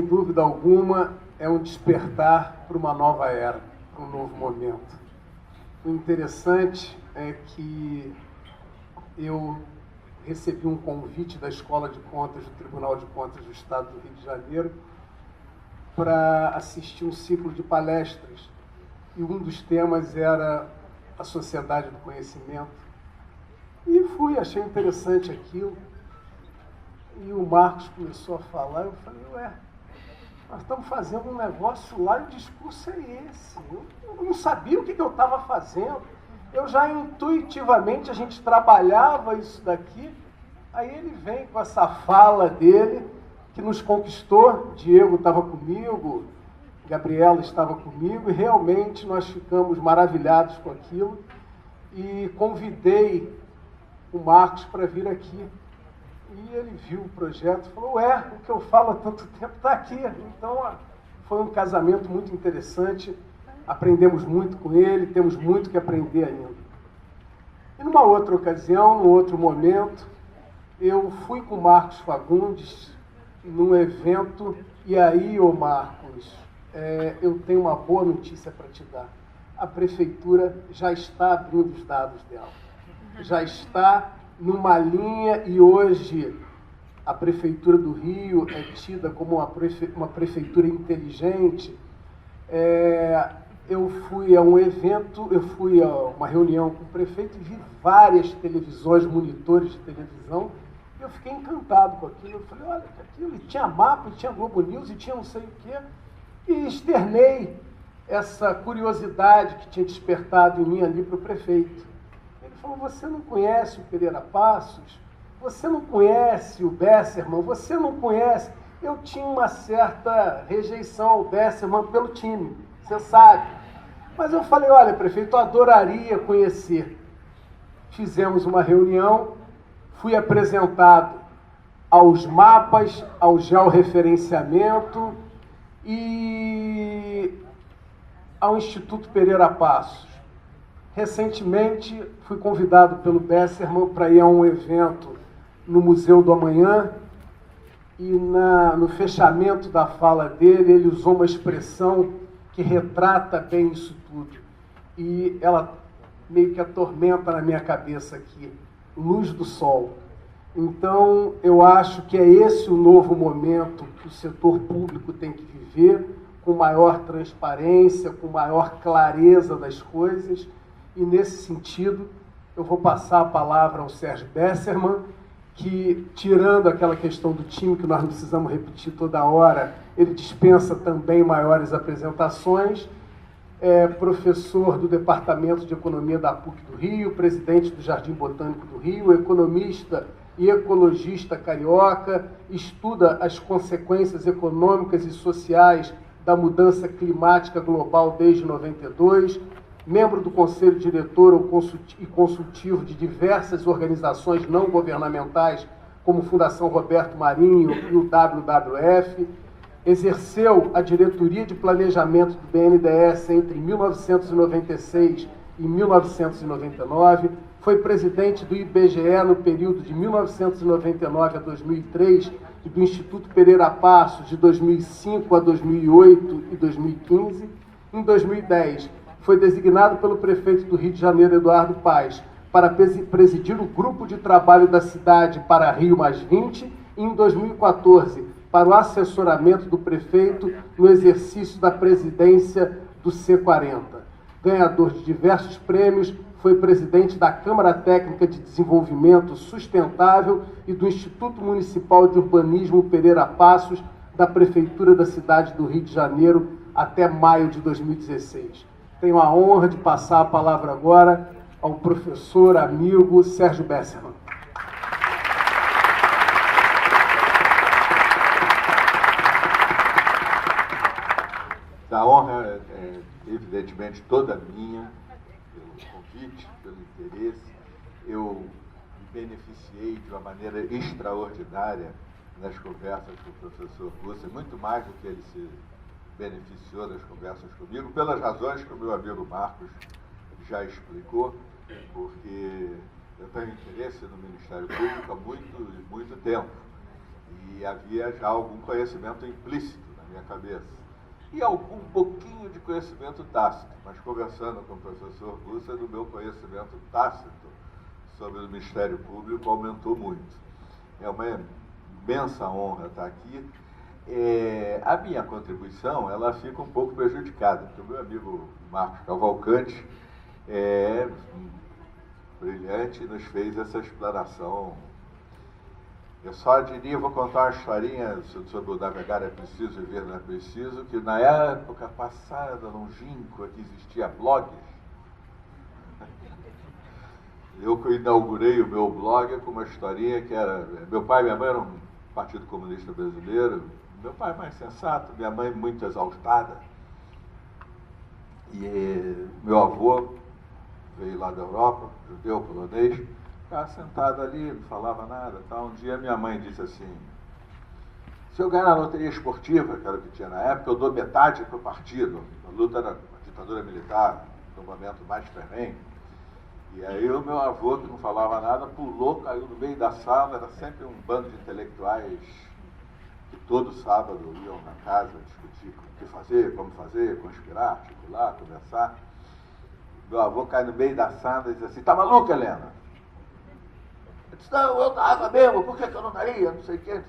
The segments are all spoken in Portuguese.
dúvida alguma, é um despertar para uma nova era, para um novo momento. O interessante é que eu recebi um convite da Escola de Contas do Tribunal de Contas do Estado do Rio de Janeiro para assistir um ciclo de palestras. E um dos temas era a sociedade do conhecimento. E fui, achei interessante aquilo. E o Marcos começou a falar, eu falei, ué, nós estamos fazendo um negócio lá e o discurso é esse. Eu não sabia o que eu estava fazendo. Eu já intuitivamente, a gente trabalhava isso daqui, aí ele vem com essa fala dele, que nos conquistou. Diego estava comigo, Gabriela estava comigo, e realmente nós ficamos maravilhados com aquilo. E convidei o Marcos para vir aqui. E ele viu o projeto e falou, ué, o que eu falo há tanto tempo está aqui. Então, foi um casamento muito interessante, aprendemos muito com ele, temos muito que aprender ainda. E numa outra ocasião, num outro momento, eu fui com o Marcos Fagundes num evento, e aí, ô Marcos, eu tenho uma boa notícia para te dar. A Prefeitura já está abrindo os dados dela. Já está numa linha, e hoje a Prefeitura do Rio é tida como uma prefeitura inteligente. Eu fui a um evento, eu fui a uma reunião com o prefeito e vi várias televisões, monitores de televisão, e eu fiquei encantado com aquilo. Eu falei, olha, aquilo, e tinha mapa, e tinha Globo News, e tinha não sei o quê, e externei essa curiosidade que tinha despertado em mim ali para o prefeito. Ele falou, você não conhece o Pereira Passos? Você não conhece o Besserman? Você não conhece? Eu tinha uma certa rejeição ao Besserman pelo time, você sabe. Mas eu falei, olha, prefeito, eu adoraria conhecer. Fizemos uma reunião, fui apresentado aos mapas, ao georreferenciamento e ao Instituto Pereira Passos. Recentemente, fui convidado pelo Besserman para ir a um evento no Museu do Amanhã, e no fechamento da fala dele, ele usou uma expressão que retrata bem isso tudo. E ela meio que atormenta na minha cabeça aqui, luz do sol. Então, eu acho que é esse o novo momento que o setor público tem que viver, com maior transparência, com maior clareza das coisas. E, nesse sentido, eu vou passar a palavra ao Sérgio Besserman, que, tirando aquela questão do time, que nós não precisamos repetir toda hora, ele dispensa também maiores apresentações. É professor do Departamento de Economia da PUC do Rio, presidente do Jardim Botânico do Rio, economista e ecologista carioca, estuda as consequências econômicas e sociais da mudança climática global desde 92, membro do Conselho Diretor e Consultivo de diversas organizações não governamentais, como Fundação Roberto Marinho e o WWF, exerceu a diretoria de planejamento do BNDES entre 1996 e 1999, foi presidente do IBGE no período de 1999 a 2003 e do Instituto Pereira Passos de 2005 a 2008 e 2015. Em 2010, foi designado pelo prefeito do Rio de Janeiro, Eduardo Paes, para presidir o grupo de trabalho da cidade para Rio+20 e, em 2014, para o assessoramento do prefeito no exercício da presidência do C40. Ganhador de diversos prêmios, foi presidente da Câmara Técnica de Desenvolvimento Sustentável e do Instituto Municipal de Urbanismo Pereira Passos, da Prefeitura da cidade do Rio de Janeiro, até maio de 2016. Tenho a honra de passar a palavra agora ao professor, amigo Sérgio Besserman. A honra é evidentemente toda minha, pelo convite, pelo interesse. Eu me beneficiei de uma maneira extraordinária nas conversas com o professor Russa, muito mais do que ele se beneficiou das conversas comigo, pelas razões que o meu amigo Marcos já explicou, porque eu tenho interesse no Ministério Público há muito tempo, e havia já algum conhecimento implícito, né, minha cabeça. E algum pouquinho de conhecimento tácito, mas conversando com o professor Gusser, o meu conhecimento tácito sobre o Ministério Público aumentou muito. É uma imensa honra estar aqui. A minha contribuição, ela fica um pouco prejudicada, porque o meu amigo Marcos Cavalcante é brilhante e nos fez essa explanação. Eu só diria, vou contar uma historinha sobre o navegar é preciso, viver não é preciso, que na época passada, longínqua, que existia blogs, eu inaugurei o meu blog com uma historinha que era... Meu pai e minha mãe eram um Partido Comunista Brasileiro, meu pai mais sensato, minha mãe muito exaltada, e meu avô veio lá da Europa, judeu, polonês, ficava sentado ali, não falava nada, tal. Um dia minha mãe disse assim: se eu ganhar na loteria esportiva, que era o que tinha na época, eu dou metade para o partido. A luta era a ditadura militar, no momento mais ferrenho. E aí o meu avô, que não falava nada, pulou, caiu no meio da sala. Era sempre um bando de intelectuais que todo sábado iam na casa discutir o que fazer, como fazer, conspirar, articular, conversar. Meu avô cai no meio da sala e diz assim: tá maluca, Helena? Eu disse: não, eu estava mesmo, por que eu não estaria? Não sei o quê.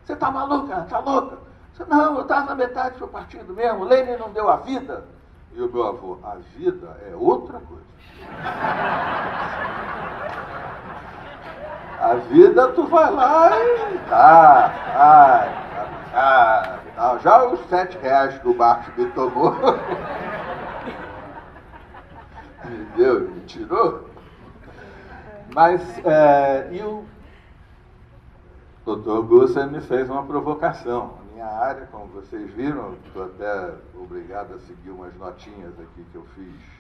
Você está maluca? Está louca? Eu disse: não, eu estava na metade do seu partido mesmo, Lenin não deu a vida. E o meu avô: a vida é outra coisa. A vida tu vai lá e já os R$7 que o Marcos me tomou, me deu, me tirou. Mas, e o Dr. Gusser me fez uma provocação. A minha área, como vocês viram, estou até obrigado a seguir umas notinhas aqui que eu fiz.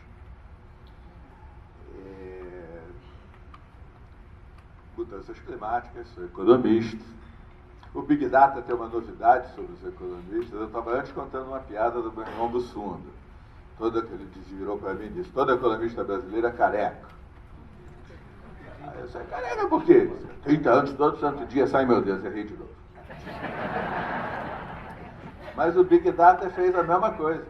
Mudanças climáticas, sou economista. O Big Data tem uma novidade sobre os economistas. Eu estava antes contando uma piada do meu irmão do Sundo. Ele virou para mim e disse: todo economista brasileiro é careca. Aí eu disse: careca por quê? 30 anos, todo santo dia, sai, meu Deus, errei de novo. Mas o Big Data fez a mesma coisa.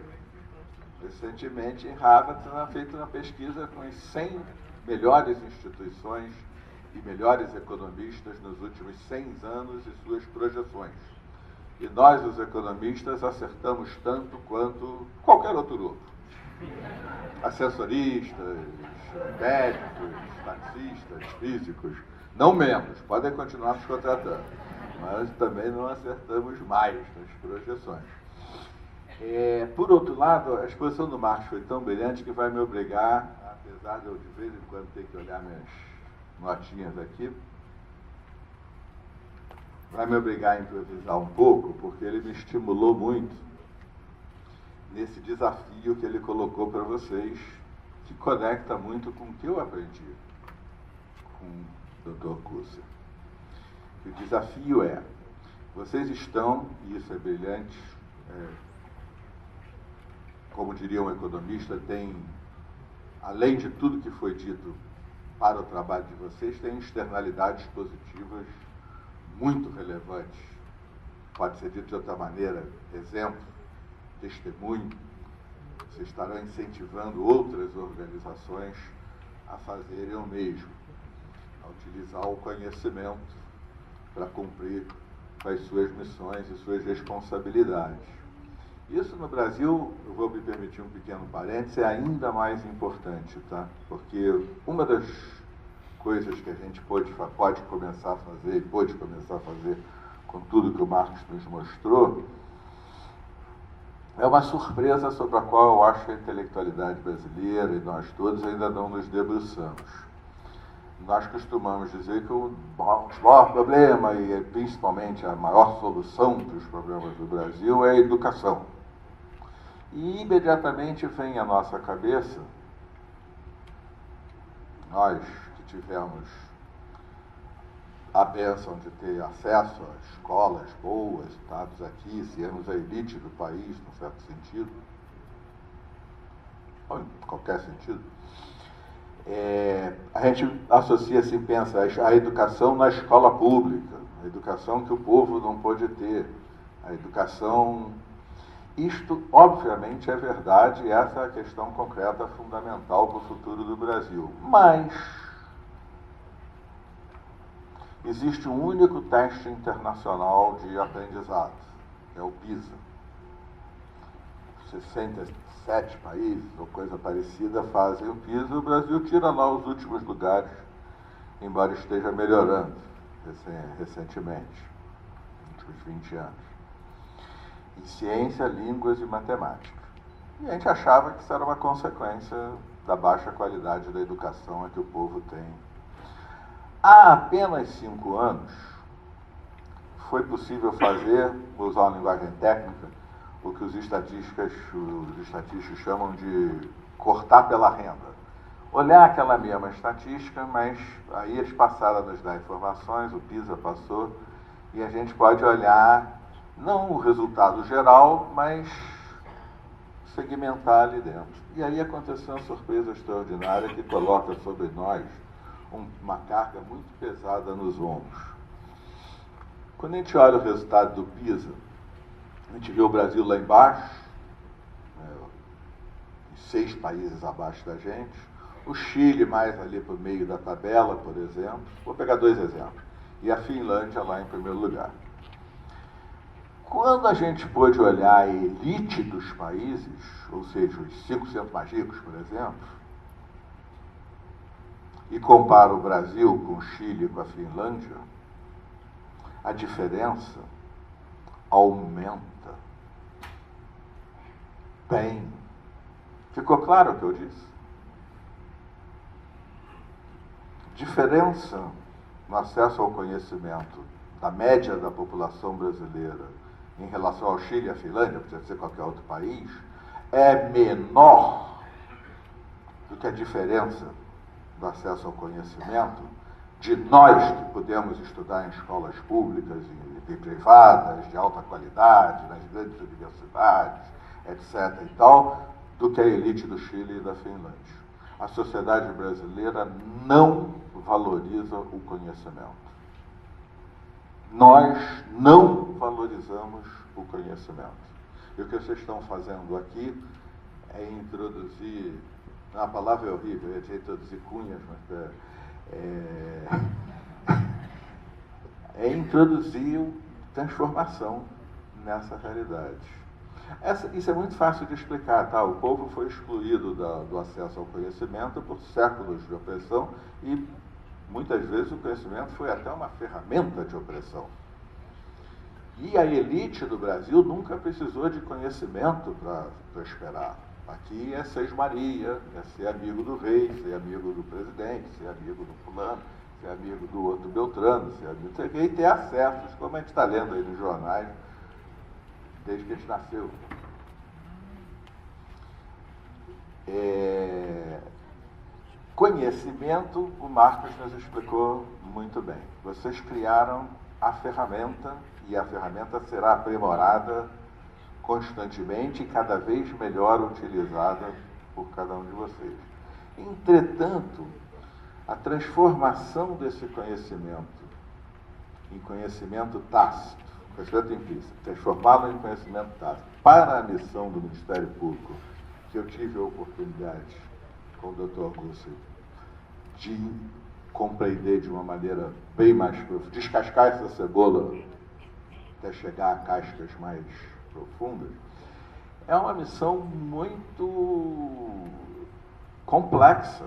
Recentemente, em Harvard, foi feita uma pesquisa com as 100 melhores instituições e melhores economistas nos últimos 100 anos e suas projeções. E nós, os economistas, acertamos tanto quanto qualquer outro grupo. Assessoristas, médicos, taxistas, físicos, não menos, podem continuar nos contratando, mas também não acertamos mais nas projeções. Por outro lado, a exposição do Marcos foi tão brilhante que vai me obrigar, apesar de eu de vez em quando ter que olhar minhas notinhas aqui, vai me obrigar a improvisar um pouco, porque ele me estimulou muito nesse desafio que ele colocou para vocês, que conecta muito com o que eu aprendi com o Dr. Gusser. O desafio é: vocês estão, e isso é brilhante, como diria um economista, tem, além de tudo que foi dito para o trabalho de vocês, tem externalidades positivas muito relevantes. Pode ser dito de outra maneira: exemplo, testemunho. Vocês estarão incentivando outras organizações a fazerem o mesmo, a utilizar o conhecimento para cumprir com as suas missões e suas responsabilidades. Isso no Brasil, eu vou me permitir um pequeno parênteses, é ainda mais importante, tá? Porque uma das coisas que a gente pode começar a fazer com tudo que o Marcos nos mostrou, é uma surpresa sobre a qual eu acho que a intelectualidade brasileira e nós todos ainda não nos debruçamos. Nós costumamos dizer que o maior problema, e principalmente a maior solução para os problemas do Brasil, é a educação. E imediatamente vem à nossa cabeça, nós que tivemos a bênção de ter acesso a escolas boas, estamos aqui, sermos a elite do país, num certo sentido, ou em qualquer sentido, a gente associa assim, pensa a educação na escola pública, a educação que o povo não pôde ter, a educação. Isto, obviamente, é verdade, e essa é a questão concreta fundamental para o futuro do Brasil. Mas existe um único teste internacional de aprendizado, é o PISA. 67 países, ou coisa parecida, fazem o PISA. O Brasil tira lá os últimos lugares, embora esteja melhorando recentemente, nos últimos 20 anos. Em ciência, línguas e matemática. E a gente achava que isso era uma consequência da baixa qualidade da educação que o povo tem. Há apenas 5 anos, foi possível fazer, vou usar uma linguagem técnica, o que os estatísticos chamam de cortar pela renda. Olhar aquela mesma estatística, mas aí eles passaram a nos dar informações, o PISA passou, e a gente pode olhar não o resultado geral, mas segmentar ali dentro. E aí aconteceu uma surpresa extraordinária que coloca sobre nós uma carga muito pesada nos ombros. Quando a gente olha o resultado do PISA, a gente vê o Brasil lá embaixo, 6 países abaixo da gente, o Chile mais ali para o meio da tabela, por exemplo. Vou pegar 2 exemplos. E a Finlândia lá em primeiro lugar. Quando a gente pôde olhar a elite dos países, ou seja, os 5% mais ricos, por exemplo, e compara o Brasil com o Chile e com a Finlândia, a diferença aumenta. Bem, ficou claro o que eu disse? Diferença no acesso ao conhecimento da média da população brasileira em relação ao Chile e à Finlândia, pode ser qualquer outro país, é menor do que a diferença do acesso ao conhecimento de nós que podemos estudar em escolas públicas e privadas, de alta qualidade, nas grandes universidades, etc. e tal, do que a elite do Chile e da Finlândia. A sociedade brasileira não valoriza o conhecimento. Nós não valorizamos o conhecimento. E o que vocês estão fazendo aqui é introduzir, a palavra é horrível, eu ia dizer introduzir cunhas, mas é introduzir transformação nessa realidade. Isso é muito fácil de explicar, tá? O povo foi excluído do acesso ao conhecimento por séculos de opressão e muitas vezes o conhecimento foi até uma ferramenta de opressão. E a elite do Brasil nunca precisou de conhecimento para prosperar. Aqui é seis-maria, é ser amigo do rei, ser amigo do presidente, ser amigo do fulano, ser amigo do outro Beltrano, ser amigo do rei, e ter acessos, como a gente está lendo aí nos jornais, desde que a gente nasceu. Conhecimento, o Marcos nos explicou muito bem. Vocês criaram a ferramenta e a ferramenta será aprimorada constantemente e cada vez melhor utilizada por cada um de vocês. Entretanto, a transformação desse conhecimento em conhecimento tácito, conhecimento implícito, transformá-lo em conhecimento tácito, para a missão do Ministério Público, que eu tive a oportunidade com o Dr. Gussi de compreender de uma maneira bem mais profunda, descascar essa cebola até chegar a cascas mais profundas, é uma missão muito complexa.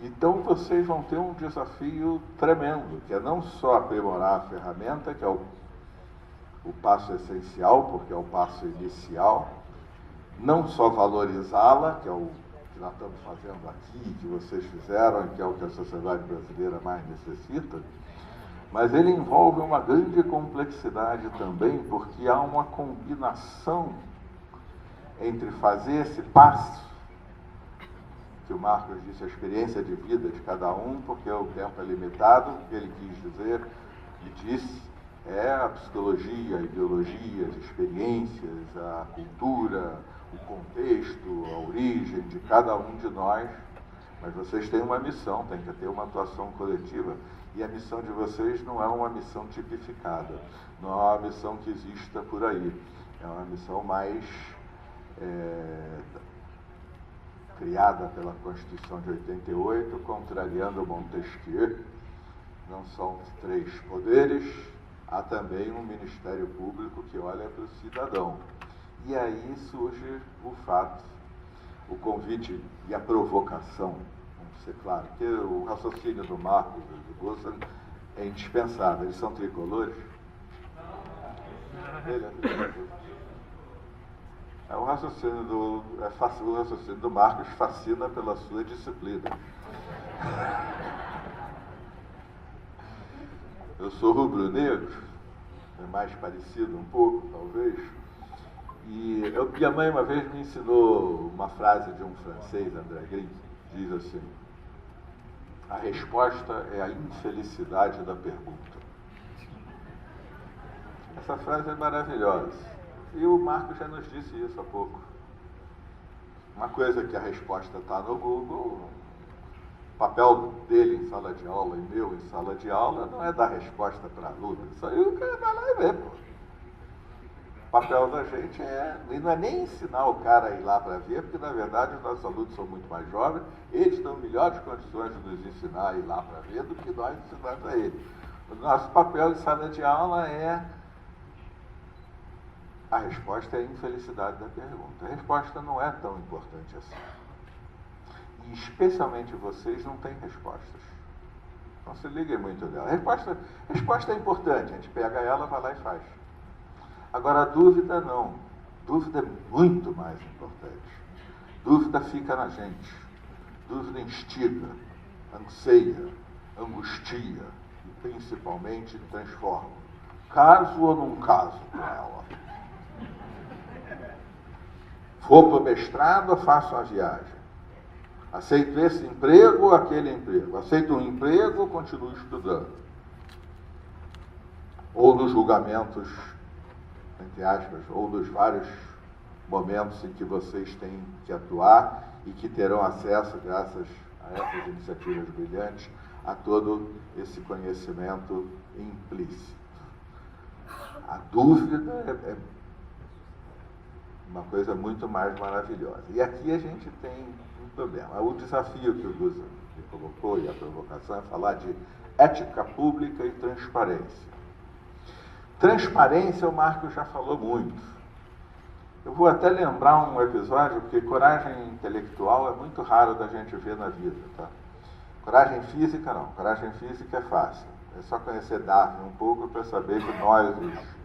Então vocês vão ter um desafio tremendo, que é não só aprimorar a ferramenta, que é o passo essencial, porque é o passo inicial, não só valorizá-la, que é o que nós estamos fazendo aqui, que vocês fizeram, que é o que a sociedade brasileira mais necessita, mas ele envolve uma grande complexidade também, porque há uma combinação entre fazer esse passo, que o Marcos disse, a experiência de vida de cada um, porque o tempo é limitado, o que ele quis dizer, e disse, é a psicologia, a ideologia, as experiências, a cultura, o contexto, a origem de cada um de nós, Mas vocês têm uma missão, tem que ter uma atuação coletiva. E a missão de vocês não é uma missão tipificada, não é uma missão que exista por aí. É uma missão mais criada pela Constituição de 88, contrariando Montesquieu. Não são 3 poderes, há também um Ministério Público que olha para o cidadão. E aí surge o fato, o convite e a provocação, vamos ser claro, que o raciocínio do Marcos e do Gossa é indispensável. Eles são tricolores? Ele é tricolor. O raciocínio do Marcos fascina pela sua disciplina. Eu sou rubro-negro, é mais parecido um pouco, talvez. E minha mãe uma vez me ensinou uma frase de um francês, André Gide, que diz assim: a resposta é a infelicidade da pergunta. Essa frase é maravilhosa. E o Marcos já nos disse isso há pouco. Uma coisa que a resposta está no Google, o papel dele em sala de aula e meu em sala de aula não é dar resposta para aluno. Isso aí o cara vai lá e vê, pô. O papel da gente e não é nem ensinar o cara a ir lá para ver, porque na verdade os nossos alunos são muito mais jovens, eles estão em melhores condições de nos ensinar a ir lá para ver do que nós ensinamos a eles. O nosso papel em sala de aula a resposta é a infelicidade da pergunta. A resposta não é tão importante assim. E especialmente vocês não têm respostas. Não se liguem muito nela. A resposta é importante, a gente pega ela, vai lá e faz. Agora a dúvida não. Dúvida é muito mais importante. Dúvida fica na gente. Dúvida instiga, anseia, angustia e principalmente transforma. Caso ou não caso com ela. Vou para o mestrado, faço uma viagem. Aceito esse emprego ou aquele emprego. Aceito um emprego ou continuo estudando. Ou nos julgamentos, entre aspas, ou dos vários momentos em que vocês têm que atuar e que terão acesso, graças a essas iniciativas brilhantes, a todo esse conhecimento implícito. A dúvida é uma coisa muito mais maravilhosa. E aqui a gente tem um problema. O desafio que o Guza me colocou e a provocação é falar de ética pública e transparência. Transparência, o Marcos já falou muito. Eu vou até lembrar um episódio, porque coragem intelectual é muito raro da gente ver na vida, tá? Coragem física, não. Coragem física é fácil. É só conhecer Darwin um pouco para saber que nós, os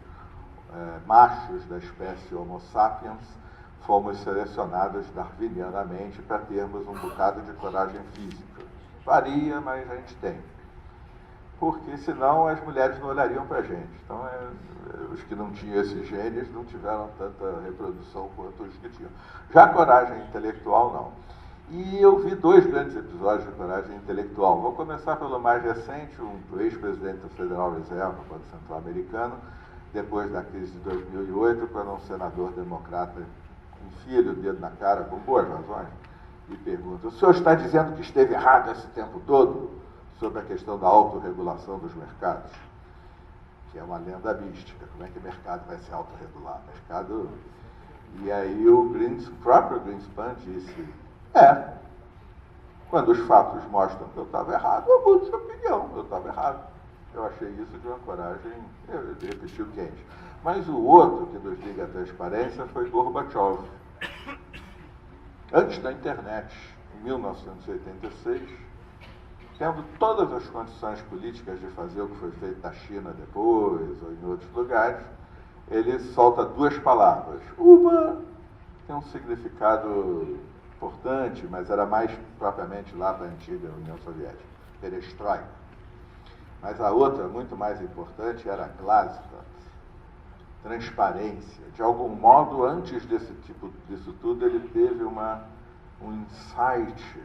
machos da espécie Homo sapiens, fomos selecionados darwinianamente para termos um bocado de coragem física. Varia, mas a gente tem. Porque senão as mulheres não olhariam para a gente. Então, os que não tinham esses genes não tiveram tanta reprodução quanto os que tinham. Já a coragem intelectual, não. E eu vi 2 grandes episódios de coragem intelectual. Vou começar pelo mais recente, o ex-presidente do Federal Reserve, do Banco Central Americano, depois da crise de 2008, quando um senador democrata enfia-lhe o dedo na cara, com boas razões, e pergunta: o senhor está dizendo que esteve errado esse tempo todo sobre a questão da autorregulação dos mercados? Que é uma lenda mística. Como é que o mercado vai se autorregular? Mercado... E aí o próprio Greenspan disse: quando os fatos mostram que eu estava errado, eu mudo de opinião, eu estava errado. Eu achei isso de uma coragem, eu repeti o quente. Mas o outro que nos liga à transparência foi Gorbachev. Antes da internet, em 1986, tendo todas as condições políticas de fazer o que foi feito na China depois, ou em outros lugares, ele solta 2 palavras. Uma tem um significado importante, mas era mais propriamente lá da antiga União Soviética, perestroika. Mas a outra, muito mais importante, era glasnost, transparência. De algum modo, antes disso tudo, ele teve um insight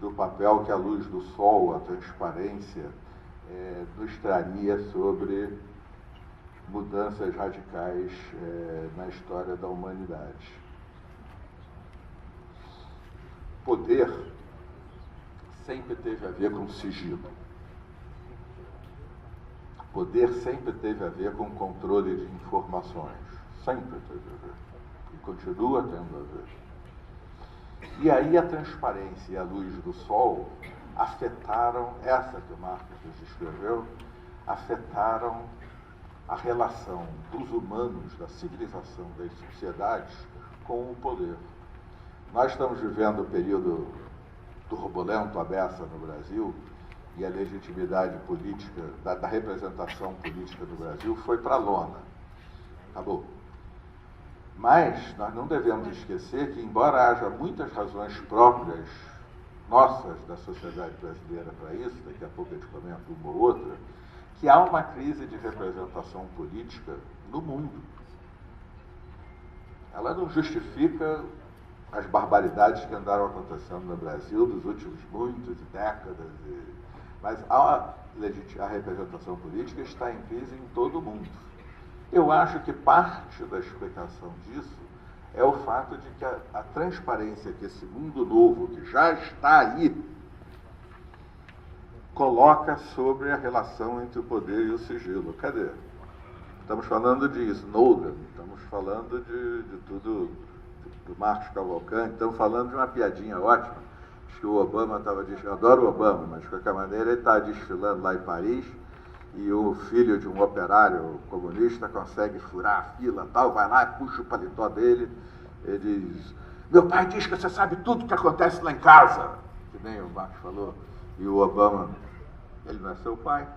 do papel que a luz do sol, a transparência, nos traria sobre mudanças radicais na história da humanidade. Poder sempre teve a ver com sigilo. Poder sempre teve a ver com controle de informações. Sempre teve a ver. E continua tendo a ver. E aí a transparência e a luz do sol afetaram, essa que o Marcos nos descreveu, afetaram a relação dos humanos, da civilização, das sociedades com o poder. Nós estamos vivendo um período turbulento, à beça no Brasil, e a legitimidade política, da representação política do Brasil foi para a lona. Acabou. Mas nós não devemos esquecer que, embora haja muitas razões próprias nossas, da sociedade brasileira, para isso, daqui a pouco eu te comento uma ou outra, que há uma crise de representação política no mundo. Ela não justifica as barbaridades que andaram acontecendo no Brasil nos últimos muitas décadas, mas a representação política está em crise em todo o mundo. Eu acho que parte da explicação disso é o fato de que a transparência que esse mundo novo, que já está aí, coloca sobre a relação entre o poder e o sigilo. Cadê? Estamos falando de Snowden, estamos falando de tudo, do Marcos Cavalcante, estamos falando de uma piadinha ótima. Acho que o Obama estava desfilando, eu adoro o Obama, mas de qualquer maneira ele está desfilando lá em Paris, e o filho de um operário comunista consegue furar a fila tal, vai lá, puxa o paletó dele, ele diz: meu pai diz que você sabe tudo o que acontece lá em casa, que nem o Marcos falou, e o Obama: ele não é seu pai.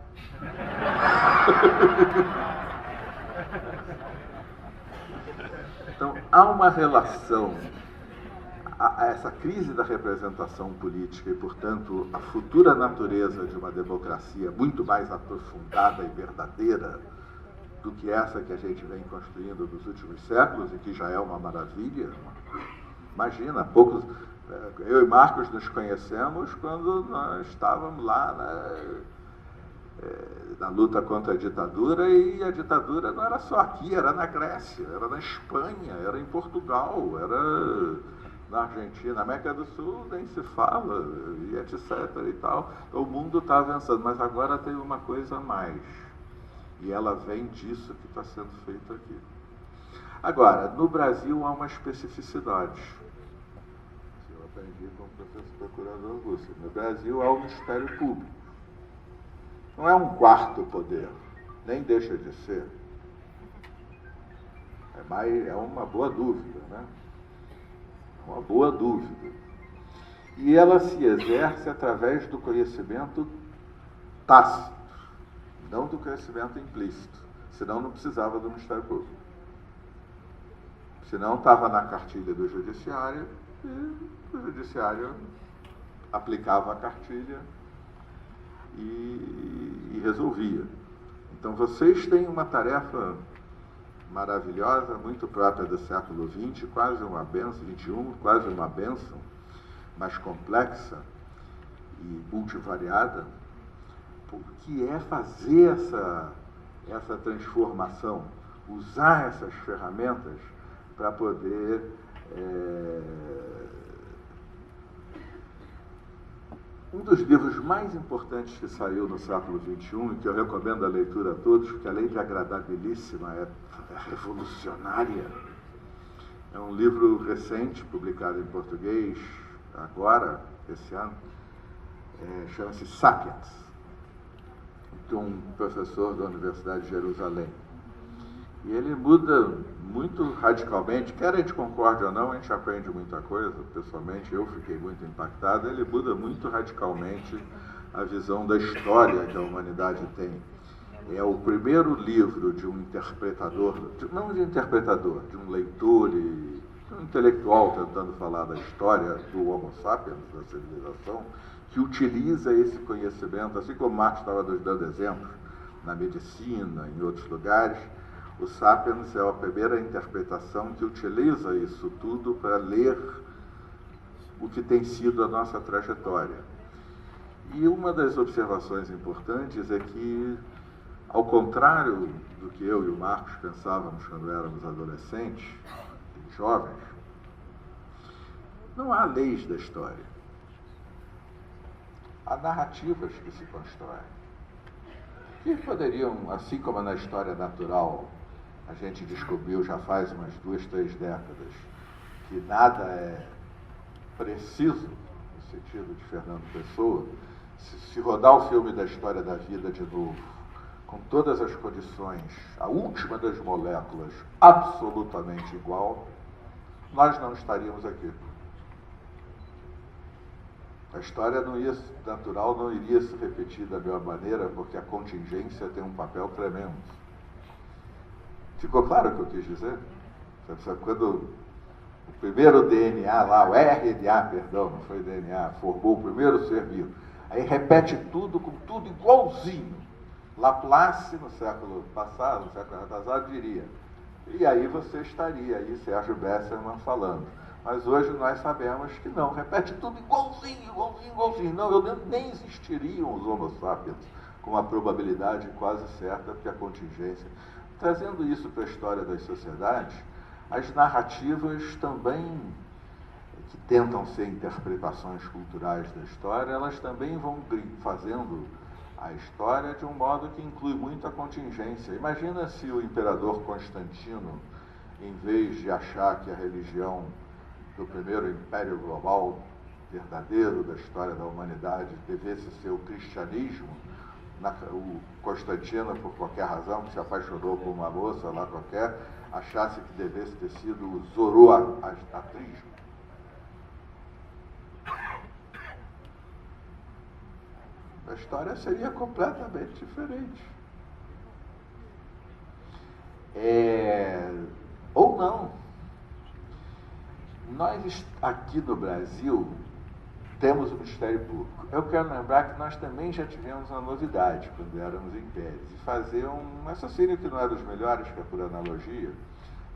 Então, há uma relação, essa crise da representação política e, portanto, a futura natureza de uma democracia muito mais aprofundada e verdadeira do que essa que a gente vem construindo nos últimos séculos e que já é uma maravilha. Imagina, eu e Marcos nos conhecemos quando nós estávamos lá na luta contra a ditadura, e a ditadura não era só aqui, era na Grécia, era na Espanha, era em Portugal, era na Argentina, na América do Sul nem se fala, e etc. e tal. O mundo está avançando, mas agora tem uma coisa a mais, e ela vem disso que está sendo feito aqui. Agora, no Brasil há uma especificidade. Eu aprendi com o professor procurador Augusto. No Brasil há o Ministério Público. Não é um quarto poder, nem deixa de ser. É uma boa dúvida, né? Uma boa dúvida. E ela se exerce através do conhecimento tácito, não do conhecimento implícito. Senão não precisava do Ministério Público. Senão estava na cartilha do Judiciário, e o Judiciário aplicava a cartilha e resolvia. Então vocês têm uma tarefa maravilhosa, muito própria do século XX, quase uma bênção, XXI, quase uma bênção, mais complexa e multivariada, que é fazer essa transformação, usar essas ferramentas para poder um dos livros mais importantes que saiu no século XXI, e que eu recomendo a leitura a todos, porque além de agradabilíssima, é revolucionária. É um livro recente, publicado em português, agora, esse ano, chama-se Sapiens, de um professor da Universidade de Jerusalém. E ele muda muito radicalmente, quer a gente concorde ou não, a gente aprende muita coisa, pessoalmente eu fiquei muito impactado, ele muda muito radicalmente a visão da história que a humanidade tem. É o primeiro livro de um interpretador, não de interpretador, de um leitor e de um intelectual tentando falar da história do Homo sapiens, da civilização, que utiliza esse conhecimento, assim como Marx estava nos dando exemplos, na medicina, em outros lugares. O Sapiens é a primeira interpretação que utiliza isso tudo para ler o que tem sido a nossa trajetória. E uma das observações importantes é que, ao contrário do que eu e o Marcos pensávamos quando éramos adolescentes e jovens, não há leis da história. há narrativas que se constroem, que poderiam, assim como na história natural, a gente descobriu já faz umas 2, 3 décadas, que nada é preciso, no sentido de Fernando Pessoa, se rodar o filme da história da vida de novo, com todas as condições, a última das moléculas absolutamente igual, nós não estaríamos aqui. A história natural não iria se repetir da mesma maneira, porque a contingência tem um papel tremendo. Ficou claro o que eu quis dizer? Sabe, quando o primeiro DNA lá, o RNA, perdão, não foi DNA, formou o primeiro ser vivo, aí repete tudo com tudo igualzinho. Laplace, no século passado, no século retrasado, diria. E aí você estaria aí, Sérgio Bessermann, falando. Mas hoje nós sabemos que não, repete tudo igualzinho, igualzinho, igualzinho. Não, nem existiriam os Homo sapiens com uma probabilidade quase certa, porque a contingência. Trazendo isso para a história das sociedades, as narrativas também, que tentam ser interpretações culturais da história, elas também vão fazendo a história de um modo que inclui muito a contingência. Imagina se o imperador Constantino, em vez de achar que a religião do primeiro império global verdadeiro da história da humanidade devesse ser o cristianismo, o Constantino, por qualquer razão, que se apaixonou por uma moça lá qualquer, achasse que devesse ter sido o zoroastrismo. A história seria completamente diferente. Ou não. Nós, aqui no Brasil, temos o Ministério Público. Eu quero lembrar que nós também já tivemos uma novidade quando éramos impérios, e fazer um raciocínio que não é dos melhores, que é por analogia.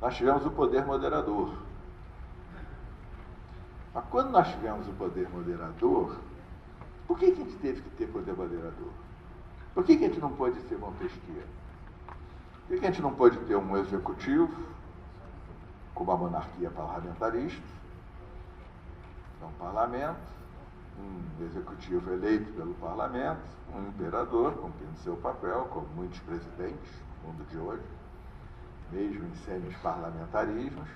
Nós tivemos o poder moderador. Mas quando nós tivemos o poder moderador, por que a gente teve que ter poder moderador? Por que a gente não pôde ser Montesquieu? Por que a gente não pôde ter um executivo, com uma monarquia parlamentarista, um parlamento, um executivo eleito pelo parlamento, um imperador cumprindo seu papel, como muitos presidentes no mundo de hoje, mesmo em semi-parlamentarismos,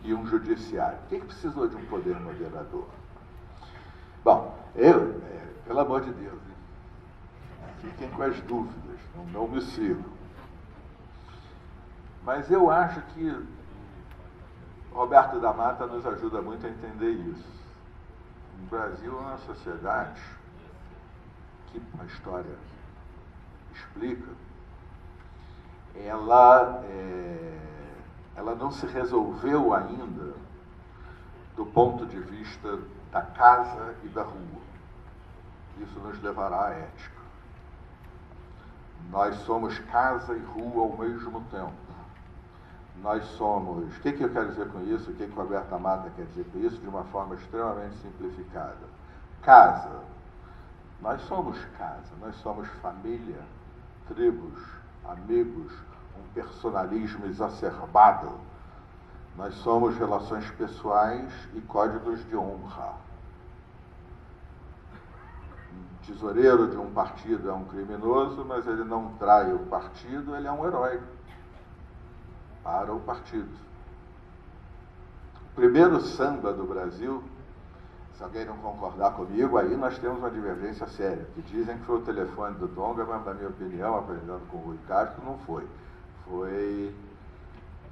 e um judiciário? Por que precisou de um poder moderador? Bom, pelo amor de Deus, fiquem com as dúvidas, não me sigam. Mas eu acho que Roberto da Mata nos ajuda muito a entender isso. O Brasil é uma sociedade que a história explica, ela não se resolveu ainda do ponto de vista da casa e da rua. Isso nos levará à ética. Nós somos casa e rua ao mesmo tempo. Nós somos... O que eu quero dizer com isso? O que o Roberto da Mata quer dizer com isso? De uma forma extremamente simplificada. Casa. Nós somos casa. Nós somos família, tribos, amigos, um personalismo exacerbado. Nós somos relações pessoais e códigos de honra. Um tesoureiro de um partido é um criminoso, mas ele não trai o partido, ele é um herói para o partido. O primeiro samba do Brasil, se alguém não concordar comigo, aí nós temos uma divergência séria, que dizem que foi o telefone do Donga, mas na minha opinião, aprendendo com o Rui Castro, não foi. Foi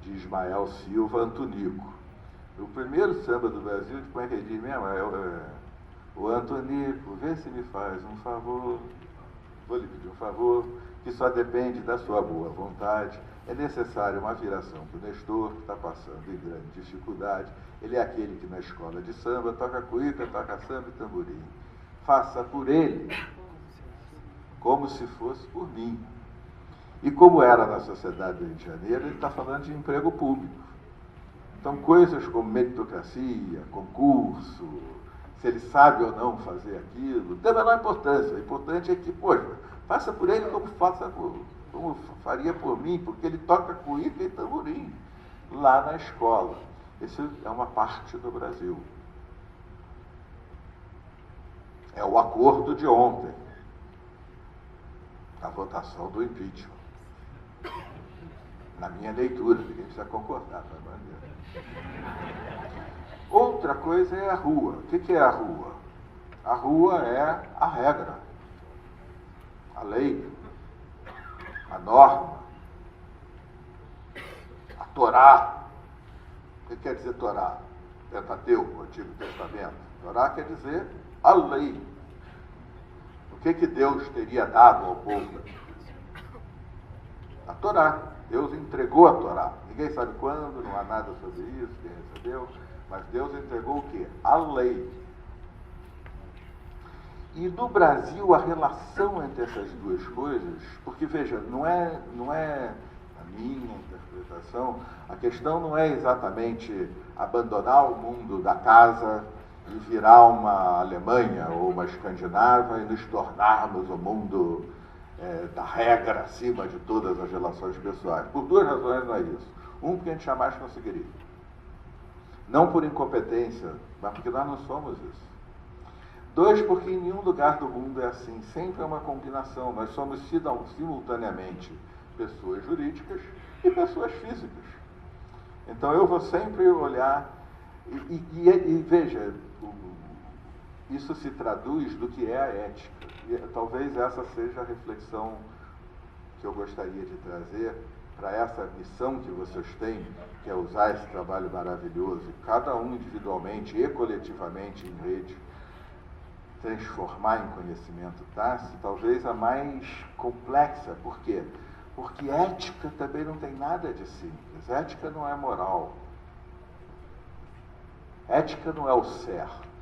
de Ismael Silva Antonico. O primeiro samba do Brasil, como é que ele diz mesmo? O Antonico, vê se me faz um favor, vou lhe pedir um favor, que só depende da sua boa vontade. É necessário uma viração para o Nestor, que está passando em grande dificuldade. Ele é aquele que na escola de samba toca cuíca, toca samba e tamborim. Faça por ele, como se fosse por mim. E como era na sociedade do Rio de Janeiro, ele está falando de emprego público. Então, coisas como meritocracia, concurso, se ele sabe ou não fazer aquilo, tem a menor importância. O importante é que, poxa, faça por ele como faria por mim, porque ele toca cuíca e tamborim lá na escola. Isso é uma parte do Brasil. É o acordo de ontem, da votação do impeachment. Na minha leitura, ninguém precisa concordar, da maneira. Outra coisa é a rua. O que é a rua? A rua é a regra, a lei, a norma, a Torá. O que quer dizer Torá? Pentateuco, Antigo Testamento. Torá quer dizer a lei. O que Deus teria dado ao povo? A Torá. Deus entregou a Torá. Ninguém sabe quando, não há nada sobre isso, quem recebeu, mas Deus entregou o quê? A lei. E no Brasil, a relação entre essas duas coisas, porque, veja, não é a minha interpretação, a questão não é exatamente abandonar o mundo da casa e virar uma Alemanha ou uma Escandinávia e nos tornarmos o mundo da regra acima de todas as relações pessoais. Por duas razões não é isso. Um, porque a gente jamais conseguiria. Não por incompetência, mas porque nós não somos isso. Dois, porque em nenhum lugar do mundo é assim. Sempre é uma combinação. Nós somos simultaneamente pessoas jurídicas e pessoas físicas. Então eu vou sempre olhar e veja, isso se traduz do que é a ética. E talvez essa seja a reflexão que eu gostaria de trazer para essa missão que vocês têm, que é usar esse trabalho maravilhoso, cada um individualmente e coletivamente em rede, transformar em conhecimento tácito, talvez a mais complexa. Por quê? Porque ética também não tem nada de simples. Ética não é moral. Ética não é o certo.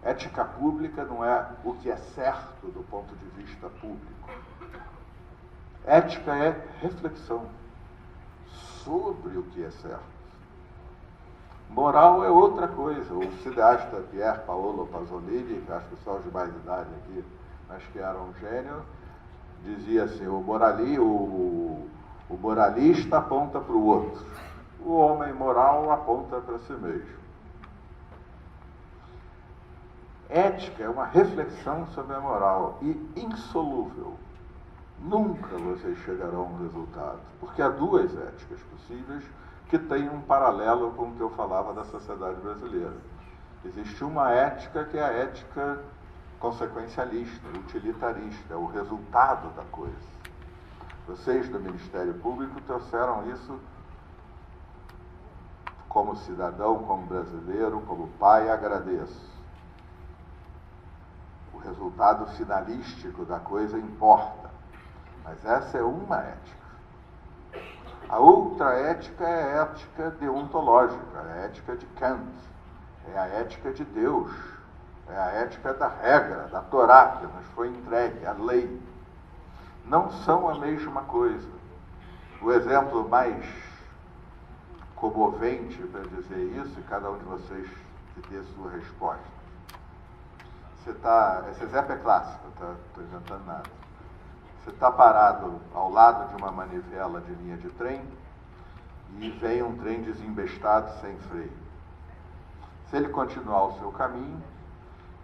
Ética pública não é o que é certo do ponto de vista público. Ética é reflexão sobre o que é certo. Moral é outra coisa. O cineasta Pier Paolo Pasolini, que acho que são os de mais idade aqui, mas que era um gênio, dizia assim: o moralista aponta para o outro, o homem moral aponta para si mesmo. Ética é uma reflexão sobre a moral e insolúvel. Nunca vocês chegarão a um resultado, porque há duas éticas possíveis que têm um paralelo com o que eu falava da sociedade brasileira. Existe uma ética que é a ética consequencialista, utilitarista, é o resultado da coisa. Vocês do Ministério Público trouxeram isso como cidadão, como brasileiro, como pai, agradeço. O resultado finalístico da coisa importa, mas essa é uma ética. A outra ética é a ética deontológica, é a ética de Kant, é a ética de Deus, é a ética da regra, da Torá, que nos foi entregue, a lei. Não são a mesma coisa. O exemplo mais comovente para dizer isso, e cada um de vocês que dê sua resposta. Esse exemplo é clássico, não estou inventando nada. Você está parado ao lado de uma manivela de linha de trem e vem um trem desembestado sem freio. Se ele continuar o seu caminho,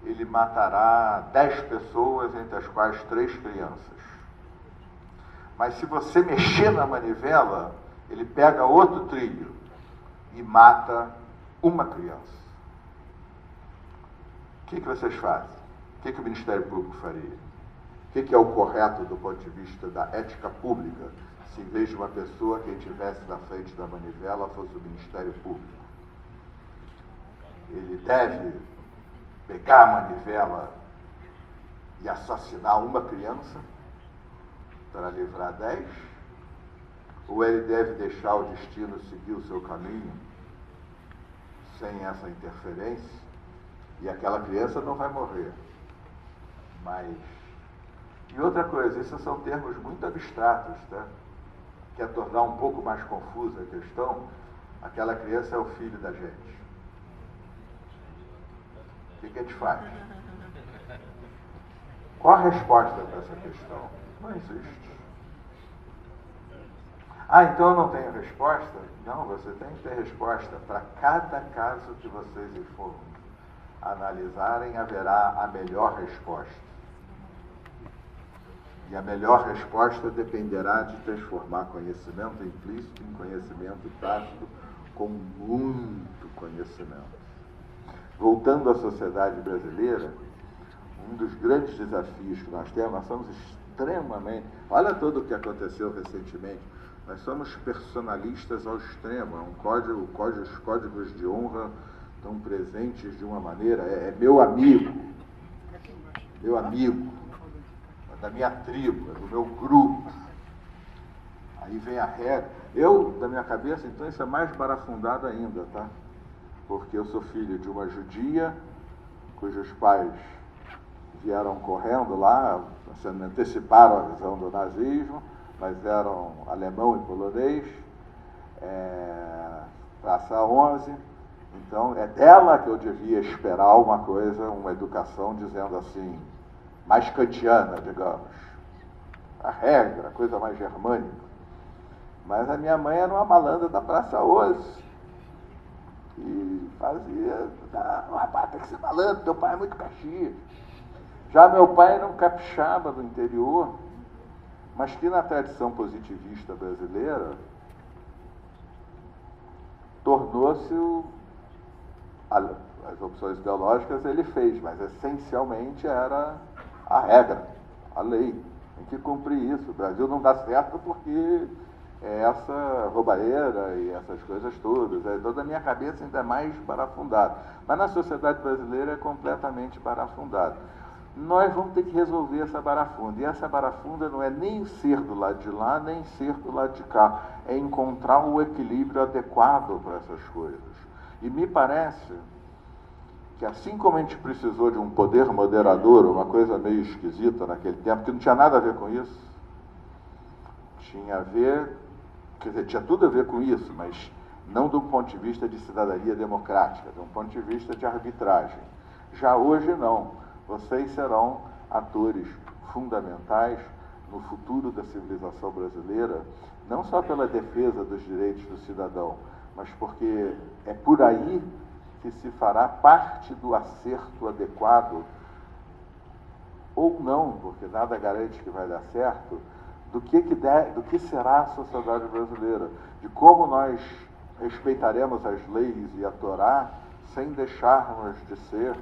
ele matará 10 pessoas, entre as quais 3 crianças. Mas se você mexer na manivela, ele pega outro trilho e mata uma criança. O que vocês fazem? O que o Ministério Público faria? O que é o correto do ponto de vista da ética pública, se em vez de uma pessoa que estivesse na frente da manivela fosse o Ministério Público? Ele deve pegar a manivela e assassinar uma criança para livrar 10? Ou ele deve deixar o destino seguir o seu caminho sem essa interferência? E aquela criança não vai morrer. Mas... E outra coisa, esses são termos muito abstratos, tá? Quer tornar um pouco mais confusa a questão, aquela criança é o filho da gente. O que a gente faz? Qual a resposta para essa questão? Não existe. Ah, então eu não tenho resposta? Não, você tem que ter resposta para cada caso que vocês informam. analisarem, haverá a melhor resposta. E a melhor resposta dependerá de transformar conhecimento implícito em conhecimento tácito com muito conhecimento. Voltando à sociedade brasileira, um dos grandes desafios que nós temos, nós somos extremamente... Olha tudo o que aconteceu recentemente. Nós somos personalistas ao extremo. Os códigos de honra estão presentes de uma maneira... É meu amigo, é da minha tribo, é do meu grupo. Aí vem a regra. Da minha cabeça, então, isso é mais barafundado ainda, tá? Porque eu sou filho de uma judia, cujos pais vieram correndo lá, anteciparam a visão do nazismo, mas eram alemão e polonês, Praça 11, então é dela que eu devia esperar alguma coisa, uma educação, dizendo assim, mais kantiana, digamos, a regra, a coisa mais germânica. Mas a minha mãe era uma malandra da Praça 11, e fazia, rapaz, tem que ser malandro, teu pai é muito caxias. Já meu pai era um capixaba do interior, mas que na tradição positivista brasileira tornou-se as opções ideológicas ele fez, mas essencialmente era a regra, a lei. Tem que cumprir isso. O Brasil não dá certo porque é essa roubalheira e essas coisas todas. Então, na minha cabeça ainda é mais barafundado. Mas na sociedade brasileira é completamente barafundado. Nós vamos ter que resolver essa barafunda. E essa barafunda não é nem ser do lado de lá, nem ser do lado de cá. É encontrar o equilíbrio adequado para essas coisas. E me parece que assim como a gente precisou de um poder moderador, uma coisa meio esquisita naquele tempo, que não tinha nada a ver com isso, tinha a ver, quer dizer, tinha tudo a ver com isso, mas não do ponto de vista de cidadania democrática, de um ponto de vista de arbitragem. Já hoje não. Vocês serão atores fundamentais no futuro da civilização brasileira, não só pela defesa dos direitos do cidadão, mas porque é por aí que se fará parte do acerto adequado, ou não, porque nada garante que vai dar certo, do que será a sociedade brasileira, de como nós respeitaremos as leis e a Torá sem deixarmos de ser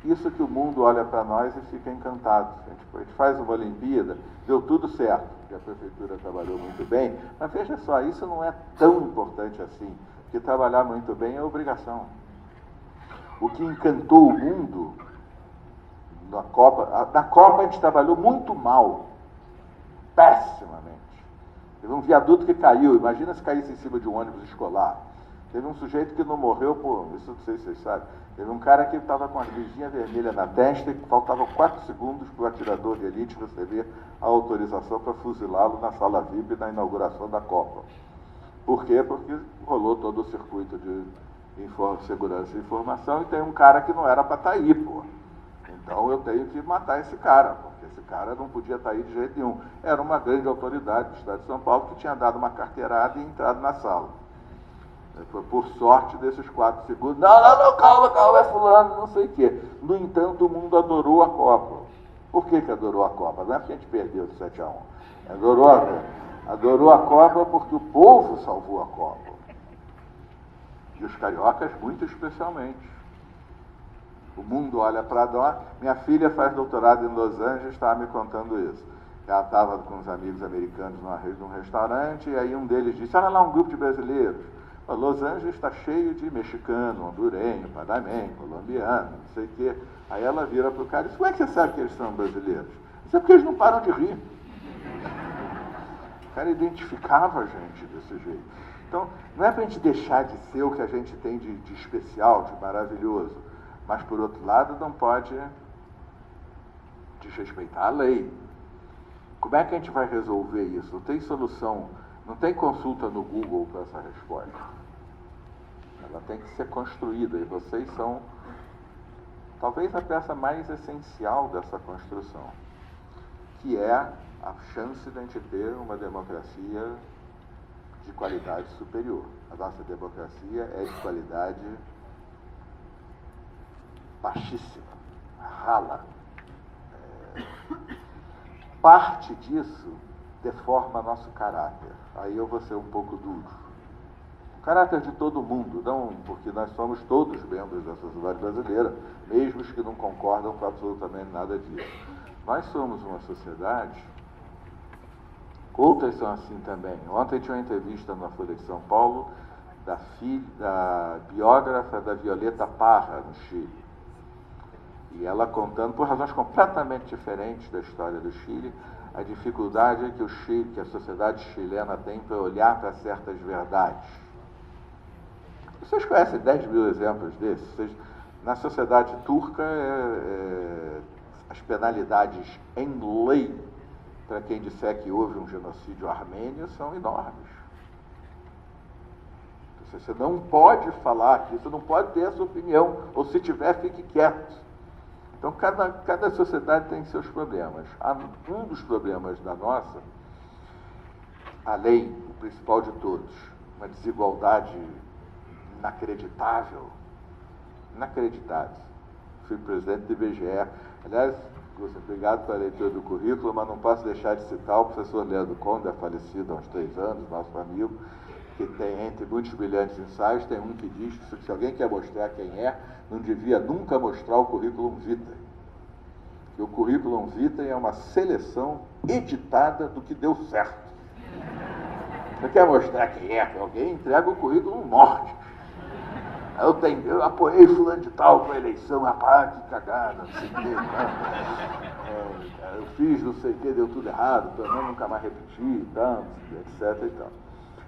isso que o mundo olha para nós e fica encantado. A gente faz uma Olimpíada, deu tudo certo, porque a prefeitura trabalhou muito bem, mas veja só, isso não é tão importante assim, porque trabalhar muito bem é obrigação. O que encantou o mundo na Copa a gente trabalhou muito mal, pessimamente. Teve um viaduto que caiu, imagina se caísse em cima de um ônibus escolar. Teve um sujeito que não morreu por, isso não sei se vocês sabem, teve um cara que estava com a luzinha vermelha na testa e faltavam 4 segundos para o atirador de elite receber a autorização para fuzilá-lo na sala VIP na inauguração da Copa. Por quê? Porque rolou todo o circuito de segurança e informação e tem um cara que não era para estar aí, pô. Então eu tenho que matar esse cara, porque esse cara não podia estar aí de jeito nenhum. Era uma grande autoridade do Estado de São Paulo que tinha dado uma carteirada e entrado na sala. Foi por sorte desses 4 segundos. Não, calma, é fulano, não sei o quê. No entanto, o mundo adorou a Copa. Por que adorou a Copa? Não é porque a gente perdeu de 7-1. Adorou a Copa porque o povo salvou a Copa. E os cariocas, muito especialmente. O mundo olha para nós. Minha filha faz doutorado em Los Angeles, estava me contando isso. Ela estava com uns amigos americanos num restaurante, e aí um deles disse, olha lá, um grupo de brasileiros. Los Angeles está cheio de mexicano, hondurenho, panamenho, colombiano, não sei o quê. Aí ela vira para o cara e diz, como é que você sabe que eles são brasileiros? Isso é porque eles não param de rir. O cara identificava a gente desse jeito. Então, não é para a gente deixar de ser o que a gente tem de especial, de maravilhoso, mas, por outro lado, não pode desrespeitar a lei. Como é que a gente vai resolver isso? Não tem solução, não tem consulta no Google para essa resposta. Ela tem que ser construída, e vocês são, talvez, a peça mais essencial dessa construção, que é a chance de a gente ter uma democracia de qualidade superior. A nossa democracia é de qualidade baixíssima, rala. Parte disso deforma nosso caráter. Aí eu vou ser um pouco duro. O caráter de todo mundo, não porque nós somos todos membros da sociedade brasileira, mesmo os que não concordam com absolutamente nada disso. Nós somos uma sociedade, outras são assim também. Ontem tinha uma entrevista na Folha de São Paulo da biógrafa da Violeta Parra, no Chile. E ela contando, por razões completamente diferentes da história do Chile, a dificuldade que a sociedade chilena tem para olhar para certas verdades. Vocês conhecem 10 mil exemplos desses? Na sociedade turca, as penalidades em lei para quem disser que houve um genocídio armênio são enormes. Você não pode falar aqui, você não pode ter essa opinião, ou se tiver, fique quieto. Então, cada sociedade tem seus problemas. Um dos problemas da nossa, além, o principal de todos, uma desigualdade inacreditável. Inacreditável. Fui presidente do IBGE. Aliás, obrigado pela leitura do currículo, mas não posso deixar de citar o professor Leandro Conde, falecido há uns 3 anos, nosso amigo, que tem, entre muitos brilhantes ensaios, tem um que diz que se alguém quer mostrar quem é, não devia nunca mostrar o currículo vitae. E o currículo vitae é uma seleção editada do que deu certo. Você quer mostrar quem é para alguém, entrega o currículo morte. Eu apoiei fulano de tal para a eleição, rapaz, que cagada, não sei o quê. Eu fiz não sei o quê, deu tudo errado, pelo menos nunca mais repetir, etc. e tal.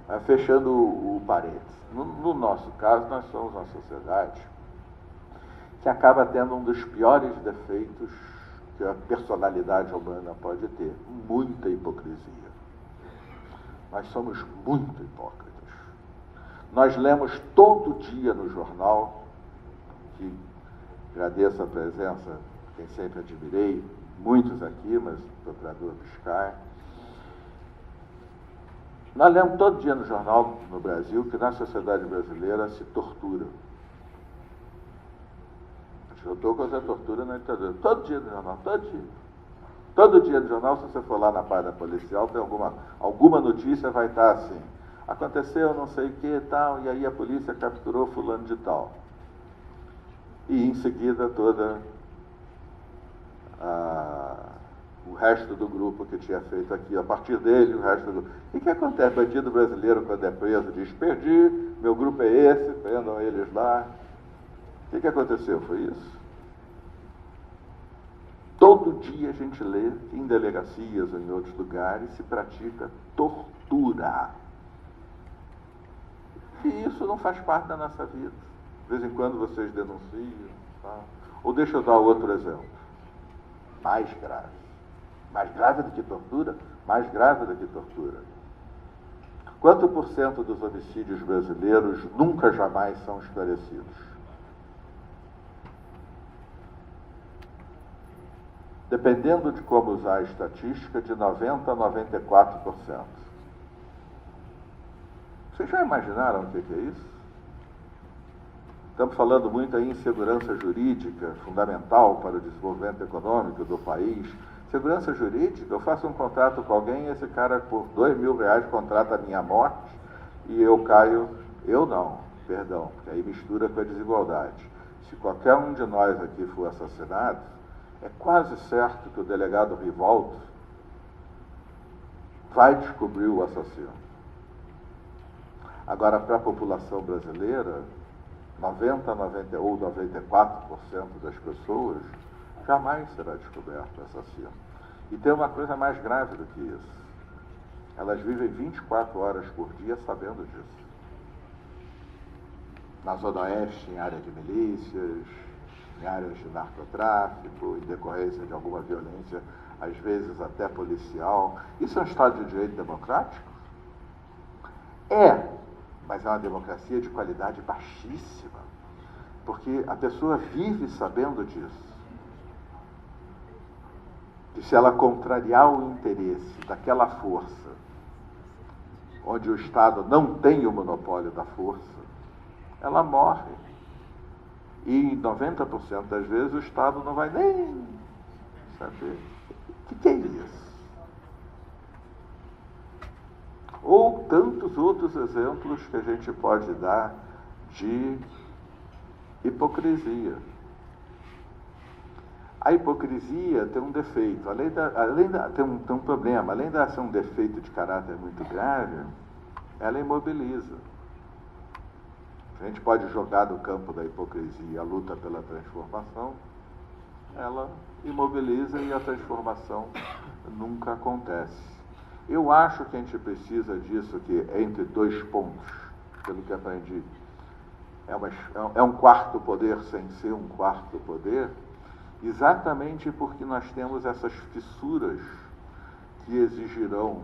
Mas fechando o parênteses. No nosso caso, nós somos uma sociedade que acaba tendo um dos piores defeitos que a personalidade humana pode ter: muita hipocrisia. Nós somos muito hipócritas. Nós lemos todo dia no jornal, que agradeço a presença de quem sempre admirei, muitos aqui, mas o procurador Biscay. Nós lemos todo dia no jornal no Brasil que na sociedade brasileira se tortura. Eu estou contra a tortura na ditadura. Todo dia no jornal, todo dia. Todo dia no jornal, se você for lá na página policial, tem alguma notícia, vai estar assim: aconteceu não sei o que e tal, e aí a polícia capturou fulano de tal. E em seguida o resto do grupo que tinha feito aquilo. A partir dele, o resto do grupo. O que acontece? Bandido brasileiro, quando é preso, diz: perdi, meu grupo é esse, prendam eles lá. O que aconteceu? Foi isso. Todo dia a gente lê que em delegacias ou em outros lugares se pratica tortura. E isso não faz parte da nossa vida. De vez em quando vocês denunciam. Tá? Ou deixa eu dar outro exemplo. Mais grave. Mais grave do que tortura? Mais grave do que tortura. Quanto por cento dos homicídios brasileiros nunca jamais são esclarecidos? Dependendo de como usar a estatística, de 90% a 94%. Vocês já imaginaram o que é isso? Estamos falando muito aí em segurança jurídica, fundamental para o desenvolvimento econômico do país. Segurança jurídica, eu faço um contrato com alguém e esse cara, por R$2.000, contrata a minha morte e eu caio... Eu não, perdão, porque aí mistura com a desigualdade. Se qualquer um de nós aqui for assassinado, é quase certo que o delegado Rivaldo vai descobrir o assassino. Agora, para a população brasileira, 90% ou 94% das pessoas jamais será descoberto o assassino. E tem uma coisa mais grave do que isso. Elas vivem 24 horas por dia sabendo disso. Na Zona Oeste, em área de milícias, em áreas de narcotráfico, em decorrência de alguma violência, às vezes até policial. Isso é um Estado de Direito democrático? É, mas é uma democracia de qualidade baixíssima, porque a pessoa vive sabendo disso. E se ela contrariar o interesse daquela força, onde o Estado não tem o monopólio da força, ela morre. E 90% das vezes o Estado não vai nem saber. O que é isso? Ou tantos outros exemplos que a gente pode dar de hipocrisia. A hipocrisia tem um defeito, tem um problema, além de ser um defeito de caráter muito grave, ela imobiliza. A gente pode jogar do campo da hipocrisia a luta pela transformação, ela imobiliza e a transformação nunca acontece. Eu acho que a gente precisa disso, que entre dois pontos, pelo que aprendi, é um quarto poder sem ser um quarto poder, exatamente porque nós temos essas fissuras que exigirão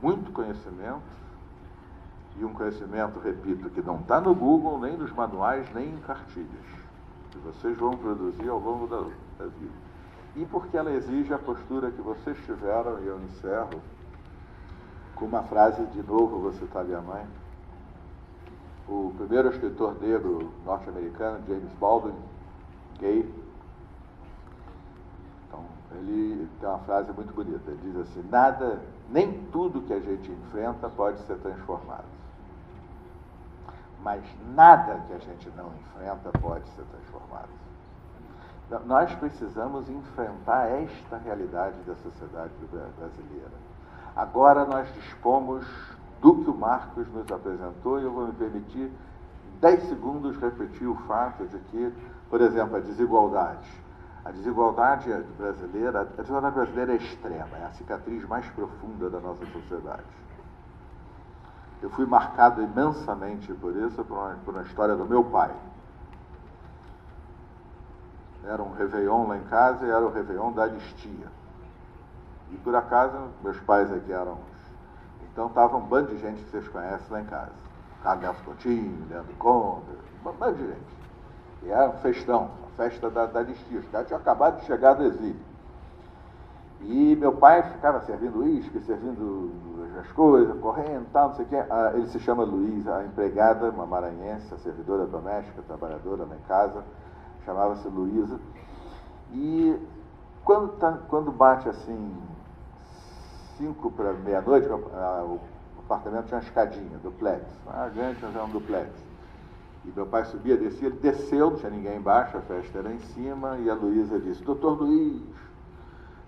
muito conhecimento, e um conhecimento, repito, que não está no Google, nem nos manuais, nem em cartilhas, que vocês vão produzir ao longo da vida. E porque ela exige a postura que vocês tiveram, e eu encerro com uma frase, de novo, vou citar minha mãe. O primeiro escritor negro norte-americano, James Baldwin, gay, então, ele tem uma frase muito bonita, ele diz assim: nem tudo que a gente enfrenta pode ser transformado, mas nada que a gente não enfrenta pode ser transformado. Então, nós precisamos enfrentar esta realidade da sociedade brasileira. Agora nós dispomos do que o Marcos nos apresentou, e eu vou me permitir, em 10 segundos, repetir o fato de que, por exemplo, a desigualdade. A desigualdade brasileira é extrema, é a cicatriz mais profunda da nossa sociedade. Eu fui marcado imensamente por isso, por uma história do meu pai. Era um Réveillon lá em casa, e era o Réveillon da anistia. E por acaso, meus pais aqui eram... Então estava um bando de gente que vocês conhecem lá em casa. Carlos Nelson Coutinho, Leandro Conde, um bando de gente. E era um festão, a festa da anistia. Os caras tinham acabado de chegar do exílio. E meu pai ficava servindo uísque, servindo as coisas, correndo, tal, não sei o quê. Ele se chama Luiz, a empregada, uma maranhense, a servidora doméstica, trabalhadora lá em casa, chamava-se Luísa. E quando bate assim 5 para meia-noite, o apartamento tinha uma escadinha, duplex, grande, mas era um duplex. E meu pai subia, descia, ele desceu, não tinha ninguém embaixo, a festa era em cima, e a Luísa disse: Doutor Luiz.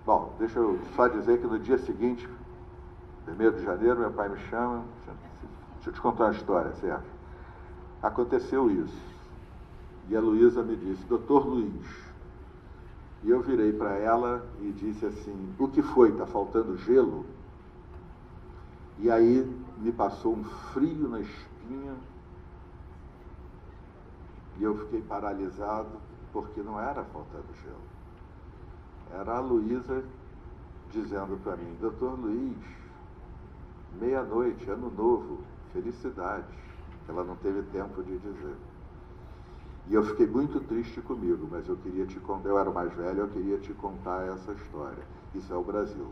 Bom, deixa eu só dizer que no dia seguinte, 1º de janeiro, meu pai me chama, deixa eu te contar uma história, certo? Aconteceu isso. E a Luísa me disse: Doutor Luiz. E eu virei para ela e disse assim: o que foi? Está faltando gelo? E aí me passou um frio na espinha e eu fiquei paralisado, porque não era faltando gelo. Era a Luísa dizendo para mim: Doutor Luiz, meia-noite, ano novo, felicidade. Ela não teve tempo de dizer. E eu fiquei muito triste comigo, mas eu queria te contar, eu era o mais velho, eu queria te contar essa história. Isso é o Brasil.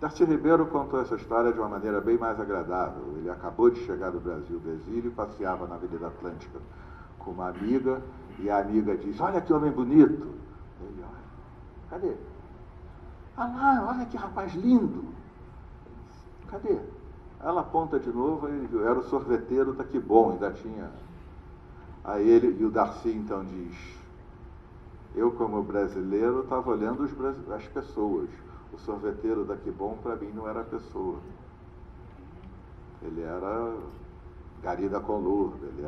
Darcy Ribeiro contou essa história de uma maneira bem mais agradável. Ele acabou de chegar do Brasil do exílio, passeava na Avenida Atlântica com uma amiga, e a amiga disse: olha que homem bonito. Ele: olha, cadê? Ah lá, olha que rapaz lindo. Cadê? Ela aponta de novo, e era o sorveteiro da Que Bom, ainda tinha... Aí ele, e o Darcy então diz: eu, como brasileiro, estava olhando as pessoas. O sorveteiro da Que Bom, para mim, não era pessoa. Ele era Gari da Conlurba, ele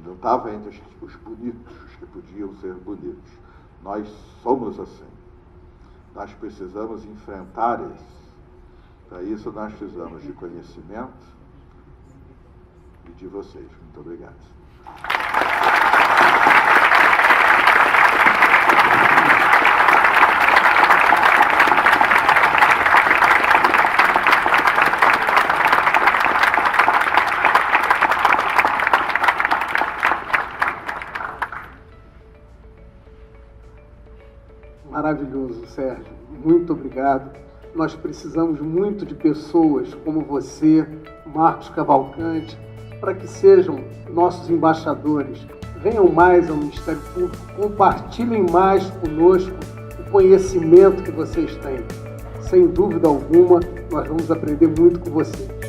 não estava entre os bonitos, os que podiam ser bonitos. Nós somos assim. Nós precisamos enfrentar isso. Para isso, nós precisamos de conhecimento e de vocês. Muito obrigado. Maravilhoso, Sérgio. Muito obrigado. Nós precisamos muito de pessoas como você, Marcos Cavalcante, para que sejam nossos embaixadores. Venham mais ao Ministério Público, compartilhem mais conosco o conhecimento que vocês têm. Sem dúvida alguma, nós vamos aprender muito com você.